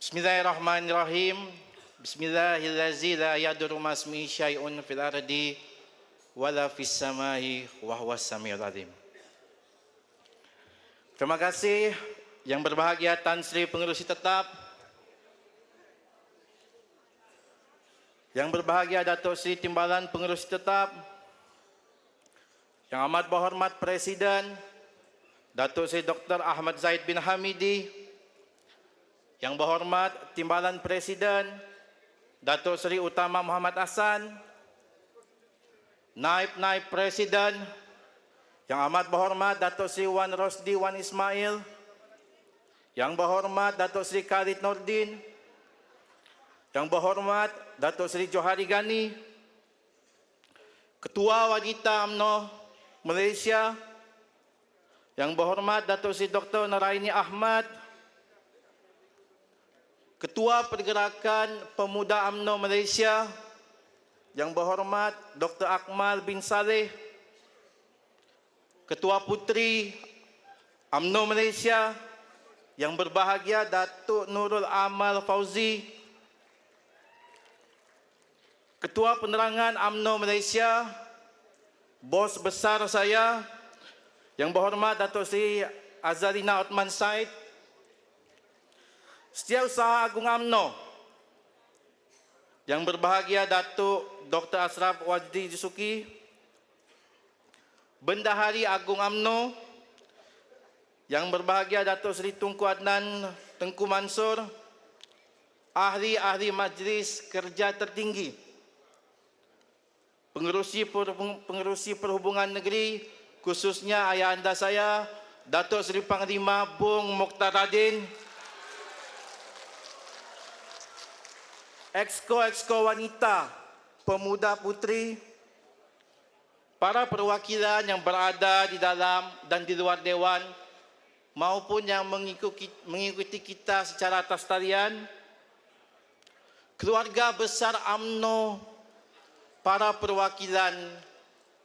Bismillahirrahmanirrahim. Bismillahirrahmanirrahim. La yadurru ma'asmihi syai'un fil ardi wala fis samai wa huwas samiul alim. Terima kasih yang berbahagia Tan Sri Pengerusi Tetap, yang berbahagia Datuk Sri Timbalan Pengerusi Tetap, yang amat berhormat Presiden Datuk Sri Dr. Ahmad Zaid bin Hamidi, yang berhormat Timbalan Presiden Datuk Seri Utama Muhammad Hassan, Naib-Naib Presiden yang amat berhormat Datuk Seri Wan Rosdi Wan Ismail, yang berhormat Datuk Seri Khalid Nordin, yang berhormat Datuk Seri Johari Ghani, Ketua Wanita UMNO Malaysia, yang berhormat Datuk Seri Dr. Naraini Ahmad, Ketua Pergerakan Pemuda UMNO Malaysia, yang berhormat Dr. Akmal bin Saleh, Ketua Puteri UMNO Malaysia, yang berbahagia Datuk Nurul Amal Fauzi, Ketua Penerangan UMNO Malaysia, bos besar saya, yang berhormat Datuk Seri Azalina Othman Said, Setiausaha Agung UMNO, yang berbahagia Datuk Dr. Ashraf Wajdi Jusuki, Bendahari Agung UMNO, yang berbahagia Datuk Seri Tunku Adnan Tengku Mansur, Ahli-ahli Majlis Kerja Tertinggi, Pengerusi Perhubungan Negeri, khususnya ayah anda saya, Datuk Seri Panglima Bung Mokhtar Radin, Exco wanita, pemuda putri, para perwakilan yang berada di dalam dan di luar Dewan, maupun yang mengikuti kita secara atas talian, keluarga besar UMNO, para perwakilan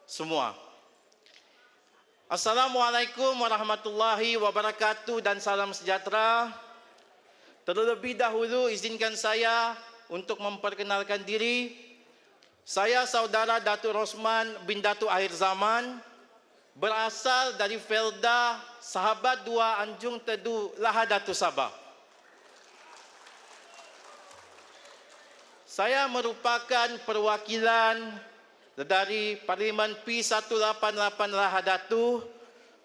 semua. Assalamualaikum warahmatullahi wabarakatuh dan salam sejahtera. Terlebih dahulu izinkan saya untuk memperkenalkan diri. Saya saudara Datuk Rosman bin Datuk Akhir Zaman, berasal dari Felda Sahabat 2 Anjung Tedu Lahadatu Sabah. Saya merupakan perwakilan dari Parlimen P188 Lahadatu.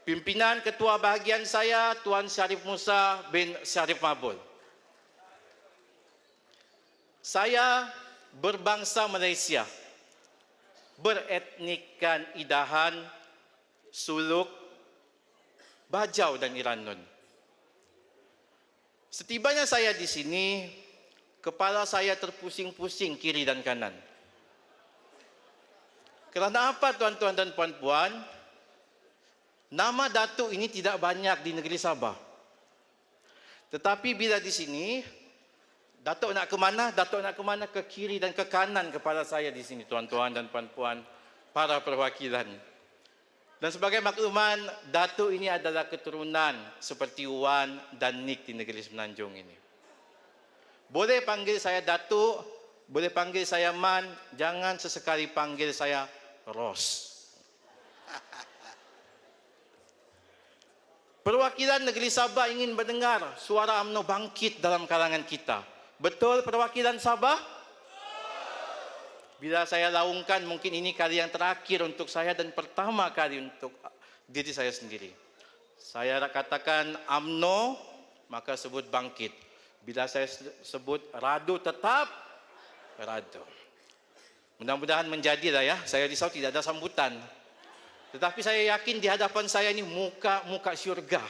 Pimpinan Ketua Bahagian saya Tuan Syarif Musa bin Syarif Mabul. Saya berbangsa Malaysia, beretnikan Idahan, Suluk, Bajau dan Iranun. Setibanya saya di sini, kepala saya terpusing-pusing kiri dan kanan. Kerana apa tuan-tuan dan puan-puan? Nama Datuk ini tidak banyak di negeri Sabah. Tetapi bila di sini, Datuk nak ke mana? Datuk nak ke mana? Ke kiri dan ke kanan kepala saya di sini, tuan-tuan dan puan-puan, para perwakilan. Dan sebagai makluman, Datuk ini adalah keturunan seperti Wan dan Nik di negeri Semenanjung ini. Boleh panggil saya Datuk, boleh panggil saya Man, jangan sesekali panggil saya Ros. Perwakilan negeri Sabah ingin mendengar suara UMNO bangkit dalam kalangan kita. Betul perwakilan Sabah? Bila saya laungkan, mungkin ini kali yang terakhir untuk saya dan pertama kali untuk diri saya sendiri. Saya katakan UMNO, maka sebut bangkit. Bila saya sebut radu, tetap radu. Mudah-mudahan menjadilah ya. Saya risau tidak ada sambutan. Tetapi saya yakin di hadapan saya ini muka syurga.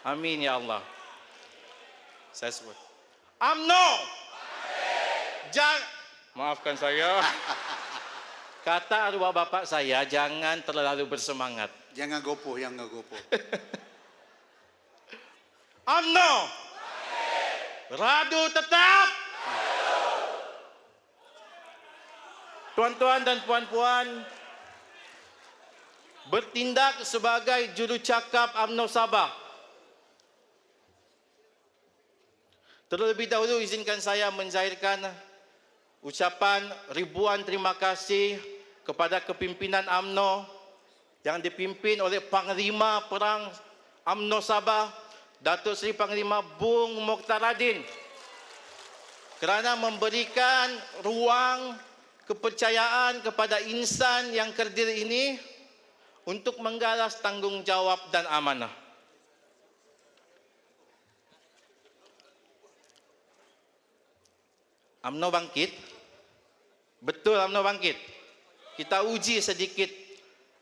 Amin ya Allah. Saya sebut UMNO. Maafkan saya. Kata arwah bapak saya, jangan terlalu bersemangat. Jangan gopoh, jangan gopoh. UMNO. Radu tetap. Tuan-tuan dan puan-puan, bertindak sebagai jurucakap UMNO Sabah. Terlebih dahulu izinkan saya menzahirkan ucapan ribuan terima kasih kepada kepimpinan UMNO yang dipimpin oleh Panglima Perang UMNO Sabah, Datuk Seri Panglima Bung Mokhtar Radin, kerana memberikan ruang kepercayaan kepada insan yang kerdil ini untuk menggalas tanggungjawab dan amanah. UMNO bangkit? Betul UMNO bangkit. Kita uji sedikit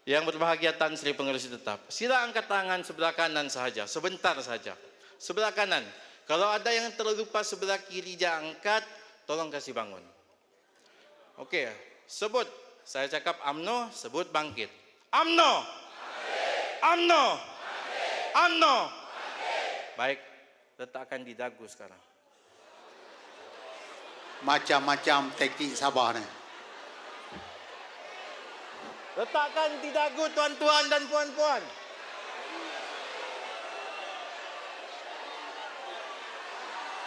yang berbahagia Tan Sri Pengerusi Tetap. Sila angkat tangan sebelah kanan sahaja, sebentar saja. Sebelah kanan. Kalau ada yang terlupa sebelah kiri, jangan angkat, tolong kasih bangun. Okey, sebut. Saya cakap UMNO, sebut bangkit. UMNO! UMNO! UMNO! Baik, letakkan di dagu sekarang. Macam-macam taktik Sabah ni. Letakkan di dagu tuan-tuan dan puan-puan.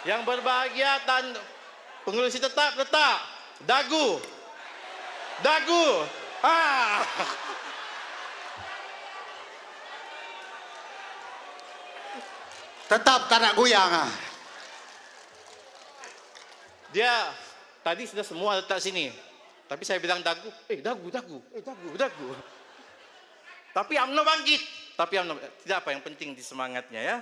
Yang berbahagia Tan Pengerusi Tetap, letak dagu. Dagu. Tetap tak nak goyang ah. Dia tadi sudah semua letak sini. Tapi saya bilang dagu. Dagu. Dagu. Tapi UMNO bangkit. Tapi UMNO tidak apa, yang penting di semangatnya ya.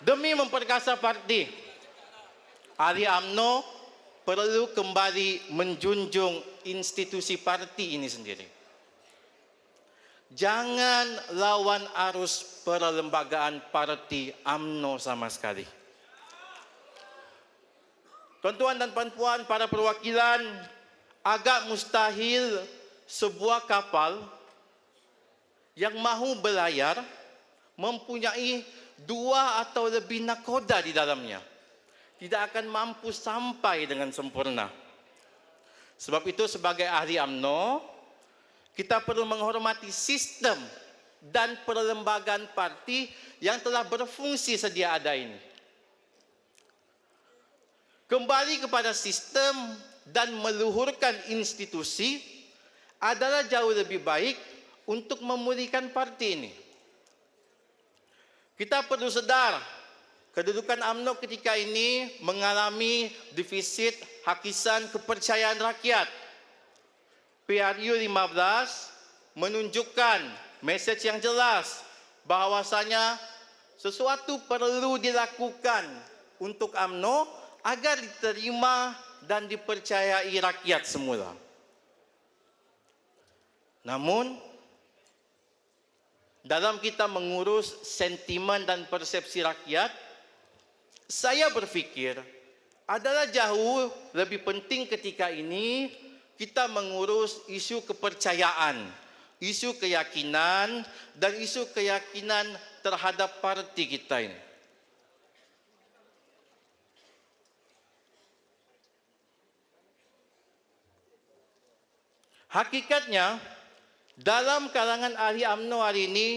Demi memperkasa parti, ahli UMNO perlu kembali menjunjung institusi parti ini sendiri. Jangan lawan arus perlembagaan parti UMNO sama sekali. Tuan-tuan dan puan-puan, para perwakilan, agak mustahil sebuah kapal yang mahu berlayar mempunyai 2 atau lebih nakoda di dalamnya. Tidak akan mampu sampai dengan sempurna. Sebab itu sebagai ahli UMNO, kita perlu menghormati sistem dan perlembagaan parti yang telah berfungsi sedia ada ini. Kembali kepada sistem dan meluhurkan institusi adalah jauh lebih baik untuk memulihkan parti ini. Kita perlu sedar kedudukan UMNO ketika ini mengalami defisit hakisan kepercayaan rakyat. PRU 15 menunjukkan mesej yang jelas bahawasanya sesuatu perlu dilakukan untuk UMNO agar diterima dan dipercayai rakyat semula. Namun, dalam kita mengurus sentimen dan persepsi rakyat, saya berfikir adalah jauh lebih penting ketika ini kita mengurus isu kepercayaan, isu keyakinan, dan isu keyakinan terhadap parti kita ini. Hakikatnya, dalam kalangan ahli UMNO hari ini,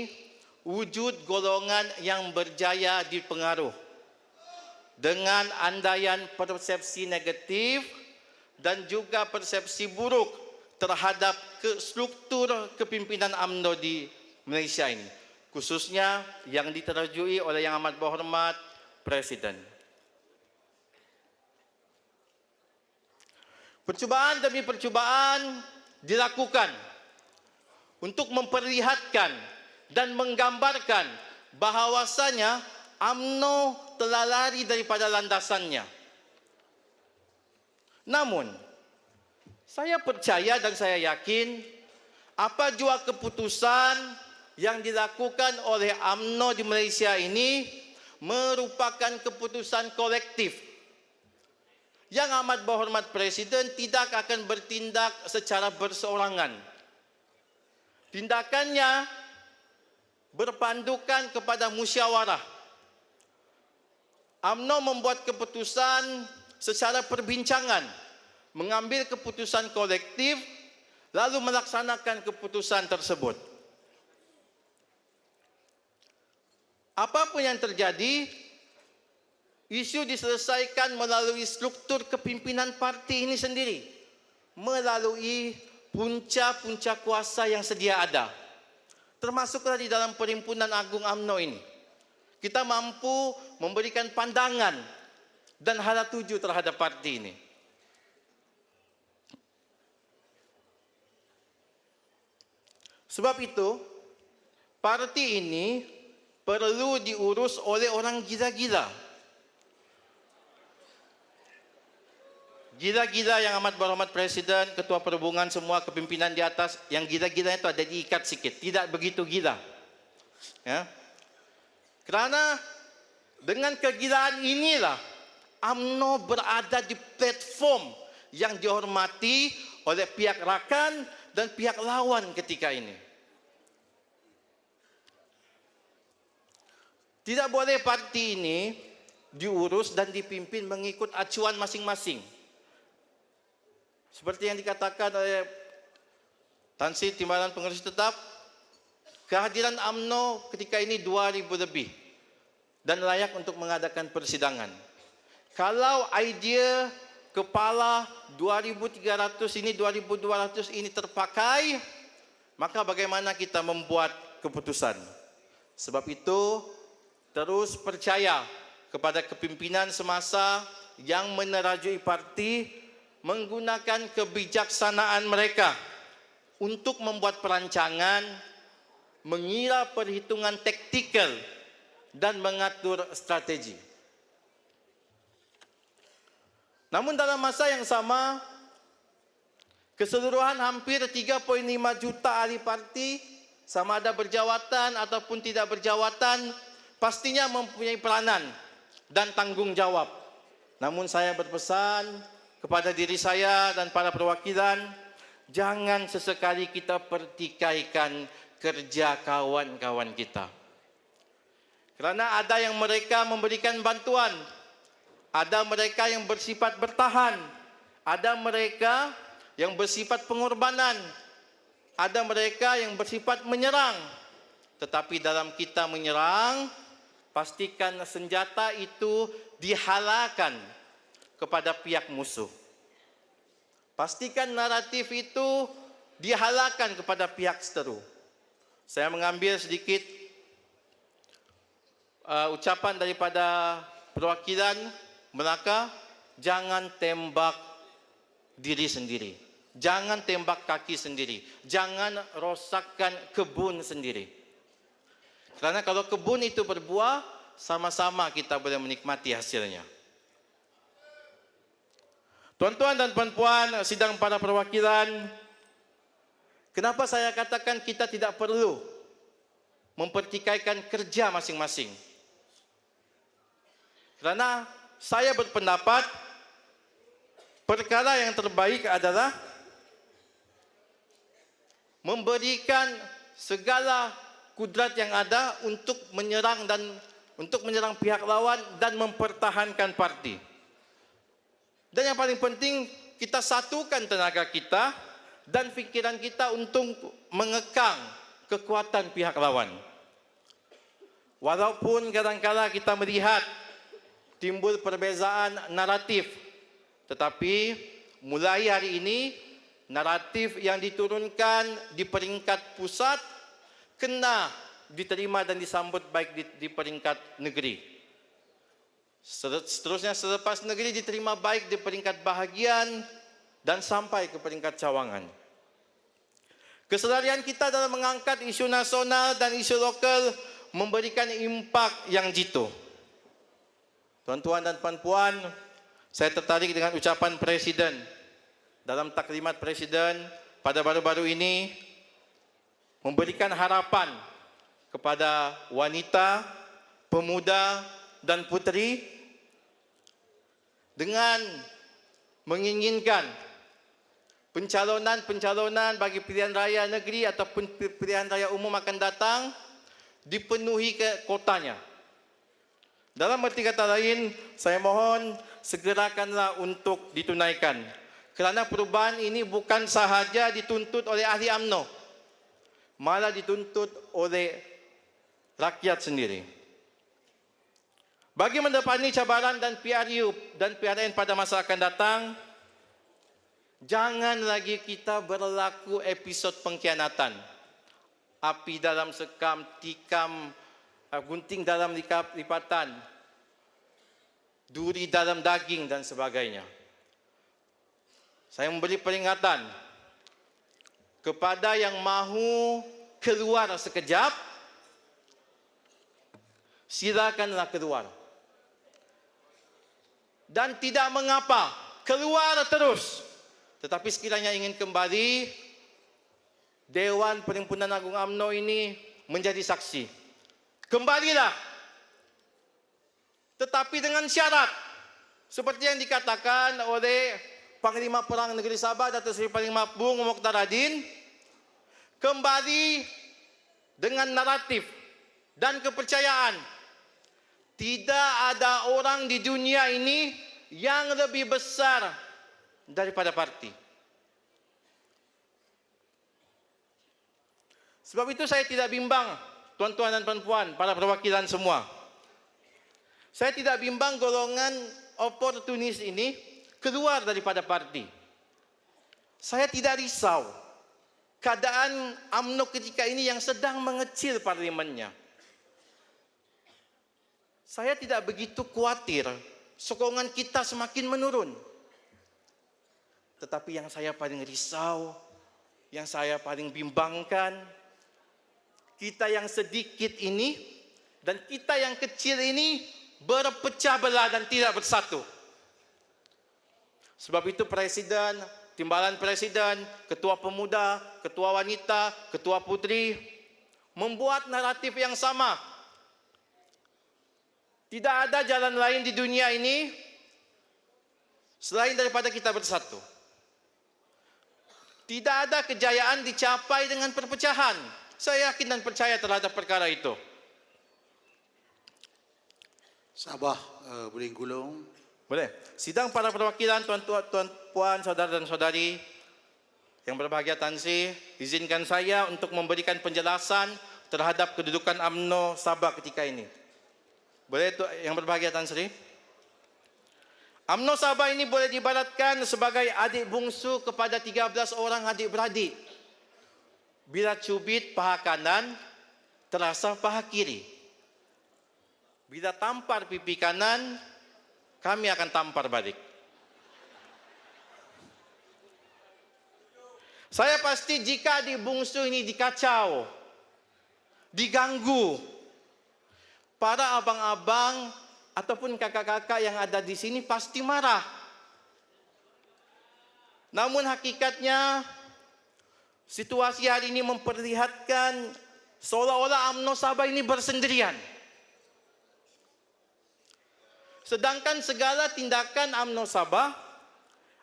wujud golongan yang berjaya dipengaruh dengan andaian persepsi negatif dan juga persepsi buruk terhadap struktur kepimpinan UMNO di Malaysia ini, khususnya yang diterjui oleh Yang Amat Berhormat Presiden. Percubaan demi percubaan dilakukan untuk memperlihatkan dan menggambarkan bahawasanya UMNO telah lari daripada landasannya. Namun, saya percaya dan saya yakin apa jua keputusan yang dilakukan oleh UMNO di Malaysia ini merupakan keputusan kolektif. Yang Amat Berhormat Presiden tidak akan bertindak secara berseorangan. Tindakannya berpandukan kepada musyawarah. UMNO membuat keputusan secara perbincangan, mengambil keputusan kolektif, lalu melaksanakan keputusan tersebut. Apapun yang terjadi, isu diselesaikan melalui struktur kepimpinan parti ini sendiri, melalui punca-punca kuasa yang sedia ada. Termasuklah di dalam Perhimpunan Agung UMNO ini. Kita mampu memberikan pandangan dan hala tuju terhadap parti ini. Sebab itu, parti ini perlu diurus oleh orang gila-gila. Gila-gila yang amat berhormat Presiden, Ketua Perhubungan, semua kepimpinan di atas, yang gila-gila itu ada diikat sikit, tidak begitu gila. Ya. Kerana dengan kegilaan inilah UMNO berada di platform yang dihormati oleh pihak rakan dan pihak lawan ketika ini. Tidak boleh parti ini diurus dan dipimpin mengikut acuan masing-masing. Seperti yang dikatakan oleh Tan Sri Timbalan Pengurus Tetap, kehadiran UMNO ketika ini 2,000 lebih dan layak untuk mengadakan persidangan. Kalau idea kepala 2,300 ini, 2,200 ini terpakai, maka bagaimana kita membuat keputusan? Sebab itu, terus percaya kepada kepimpinan semasa yang menerajui parti menggunakan kebijaksanaan mereka untuk membuat perancangan, mengira perhitungan taktikal dan mengatur strategi. Namun dalam masa yang sama, keseluruhan hampir 3,5 juta ahli parti, sama ada berjawatan ataupun tidak berjawatan, pastinya mempunyai peranan dan tanggung jawab. Namun saya berpesan kepada diri saya dan para perwakilan, jangan sesekali kita pertikaikan kerja kawan-kawan kita. Kerana ada yang mereka memberikan bantuan, ada mereka yang bersifat bertahan, ada mereka yang bersifat pengorbanan, ada mereka yang bersifat menyerang. Tetapi dalam kita menyerang, pastikan senjata itu dihalalkan kepada pihak musuh. Pastikan naratif itu dihalalkan kepada pihak seteru. Saya mengambil sedikit ucapan daripada perwakilan Melaka, jangan tembak diri sendiri. Jangan tembak kaki sendiri. Jangan rosakkan kebun sendiri. Karena kalau kebun itu berbuah, sama-sama kita boleh menikmati hasilnya. Tuan-tuan dan puan-puan, sidang para perwakilan, kenapa saya katakan kita tidak perlu mempertikaikan kerja masing-masing? Kerana saya berpendapat perkara yang terbaik adalah memberikan segala kudrat yang ada untuk menyerang pihak lawan dan mempertahankan parti. Dan yang paling penting, kita satukan tenaga kita dan fikiran kita untuk mengekang kekuatan pihak lawan. Walaupun kadang-kala kita melihat timbul perbezaan naratif, tetapi mulai hari ini naratif yang diturunkan di peringkat pusat kena diterima dan disambut baik di peringkat negeri. Seterusnya selepas negeri diterima baik di peringkat bahagian dan sampai ke peringkat cawangan. Keselarian kita dalam mengangkat isu nasional dan isu lokal memberikan impak yang jitu. Tuan-tuan dan puan-puan, saya tertarik dengan ucapan Presiden. Dalam taklimat Presiden pada baru-baru ini, memberikan harapan kepada wanita, pemuda dan puteri dengan menginginkan pencalonan bagi pilihan raya negeri ataupun pilihan raya umum akan datang dipenuhi ke kotanya. Dalam arti kata lain, saya mohon segerakanlah untuk ditunaikan. Kerana perubahan ini bukan sahaja dituntut oleh ahli UMNO, malah dituntut oleh rakyat sendiri. Bagi mendepani cabaran dan PRU dan PRN pada masa akan datang, jangan lagi kita berlaku episod pengkhianatan. Api dalam sekam, tikam, gunting dalam lipatan, duri dalam daging dan sebagainya. Saya memberi peringatan kepada yang mahu keluar sekejap, silakanlah keluar. Dan tidak mengapa, keluar terus. Tetapi sekiranya ingin kembali, Dewan Perhimpunan Agung UMNO ini menjadi saksi. Kembalilah. Tetapi dengan syarat, seperti yang dikatakan oleh Panglima Perang Negeri Sabah, Datuk Seri Panglima Bung Mokhtar Radin, kembali dengan naratif dan kepercayaan. Tidak ada orang di dunia ini yang lebih besar daripada parti. Sebab itu saya tidak bimbang, tuan-tuan dan puan-puan, para perwakilan semua. Saya tidak bimbang golongan oportunis ini keluar daripada parti. Saya tidak risau keadaan UMNO ketika ini yang sedang mengecil parlimennya. Saya tidak begitu khawatir sokongan kita semakin menurun. Tetapi yang saya paling risau, yang saya paling bimbangkan, kita yang sedikit ini dan kita yang kecil ini berpecah belah dan tidak bersatu. Sebab itu Presiden, Timbalan Presiden, Ketua Pemuda, Ketua Wanita, Ketua Putri membuat naratif yang sama. Tidak ada jalan lain di dunia ini selain daripada kita bersatu. Tidak ada kejayaan dicapai dengan perpecahan. Saya yakin dan percaya terhadap perkara itu. Sabah boleh gulung. Boleh. Sidang para perwakilan, tuan-tuan, puan, saudara dan saudari yang berbahagia Tan Sri, izinkan saya untuk memberikan penjelasan terhadap kedudukan UMNO Sabah ketika ini. Boleh yang berbahagia Tan Sri? UMNO Sabah ini boleh diibaratkan sebagai adik bungsu kepada 13 orang adik-beradik. Bila cubit paha kanan, terasa paha kiri. Bila tampar pipi kanan, kami akan tampar balik. Saya pasti jika adik bungsu ini dikacau, diganggu, para abang-abang ataupun kakak-kakak yang ada di sini pasti marah. Namun hakikatnya situasi hari ini memperlihatkan seolah-olah UMNO Sabah ini bersendirian. Sedangkan segala tindakan UMNO Sabah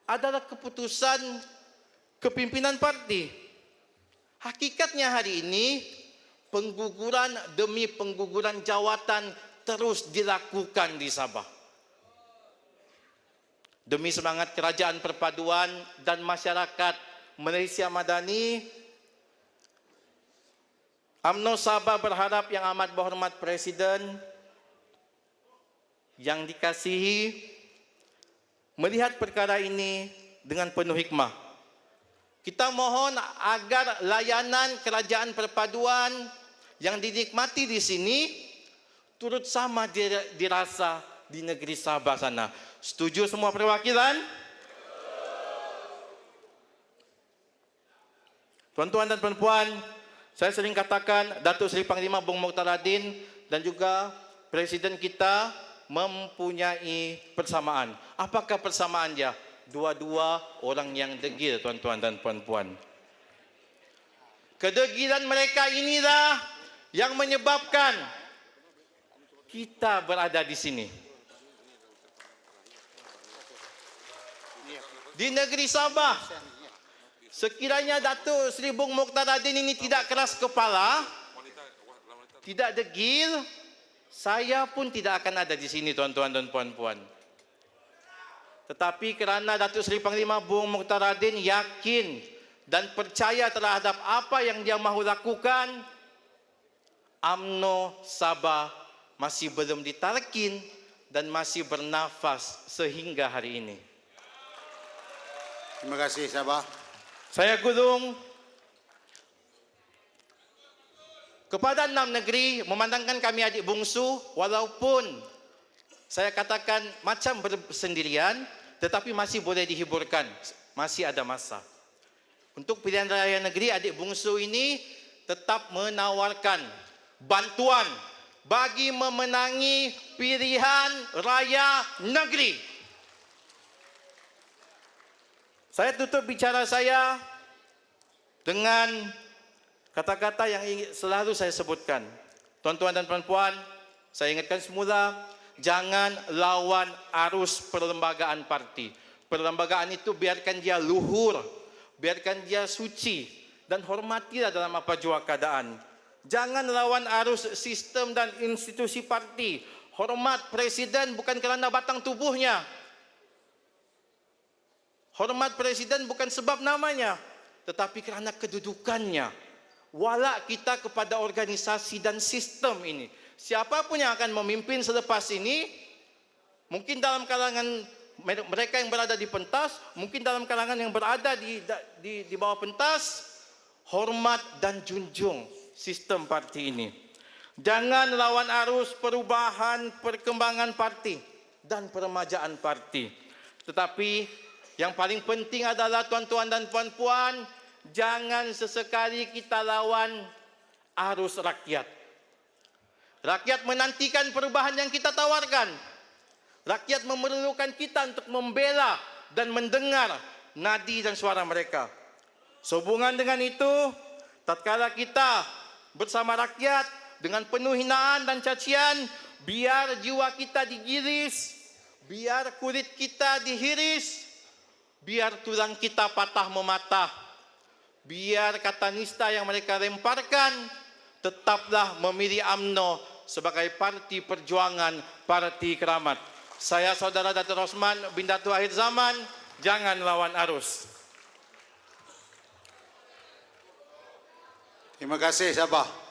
adalah keputusan kepimpinan parti. Hakikatnya hari ini pengguguran demi pengguguran jawatan terus dilakukan di Sabah. Demi semangat kerajaan perpaduan dan masyarakat Malaysia Madani, UMNO Sabah berharap yang amat berhormat Presiden yang dikasihi melihat perkara ini dengan penuh hikmah. Kita mohon agar layanan kerajaan perpaduan yang dinikmati di sini turut sama dirasa di negeri Sabah sana. Setuju semua perwakilan? Tuan-tuan dan puan-puan, saya sering katakan Datuk Seri Panglima Bung Mokhtar Radin dan juga Presiden kita mempunyai persamaan. Apakah persamaannya? Dua-dua orang yang degil, tuan-tuan dan puan-puan. Kedegilan mereka inilah yang menyebabkan kita berada di sini. Di negeri Sabah, sekiranya Datuk Seri Bung Mokhtar Radin ini tidak keras kepala, tidak degil, saya pun tidak akan ada di sini, tuan-tuan dan puan-puan. Tetapi kerana Datuk Seri Panglima Bung Mokhtar Radin yakin dan percaya terhadap apa yang dia mahu lakukan, UMNO Sabah masih belum ditalkin, dan masih bernafas sehingga hari ini. Terima kasih Sabah. Saya Gulung kepada 6 negeri memandangkan kami adik bungsu, walaupun saya katakan macam bersendirian, tetapi masih boleh dihiburkan, masih ada masa. Untuk pilihan raya negeri, adik bungsu ini tetap menawarkan bantuan bagi memenangi pilihan raya negeri. Saya tutup bicara saya dengan kata-kata yang selalu saya sebutkan. Tuan-tuan dan puan-puan, saya ingatkan semula, jangan lawan arus perlembagaan parti. Perlembagaan itu biarkan dia luhur, biarkan dia suci, dan hormatilah dalam apa jua keadaan. Jangan lawan arus sistem dan institusi parti. Hormat presiden bukan kerana batang tubuhnya. Hormat presiden bukan sebab namanya, tetapi kerana kedudukannya. Walak kita kepada organisasi dan sistem ini. Siapapun yang akan memimpin selepas ini, mungkin dalam kalangan mereka yang berada di pentas, mungkin dalam kalangan yang berada di bawah pentas, hormat dan junjung sistem parti ini. Jangan lawan arus perubahan, perkembangan parti dan peremajaan parti. Tetapi yang paling penting adalah tuan-tuan dan puan-puan, jangan sesekali kita lawan arus rakyat. Rakyat menantikan perubahan yang kita tawarkan. Rakyat memerlukan kita untuk membela dan mendengar nadi dan suara mereka. Sehubungan dengan itu, tatkala kita bersama rakyat dengan penuh hinaan dan cacian, biar jiwa kita digiris, biar kulit kita dihiris, biar tulang kita patah mematah, biar kata nista yang mereka lemparkan, tetaplah memilih UMNO sebagai parti perjuangan, parti keramat. Saya saudara Datuk Rosman bin Datuk Akhir Zaman, jangan lawan arus. Terima kasih Sabah.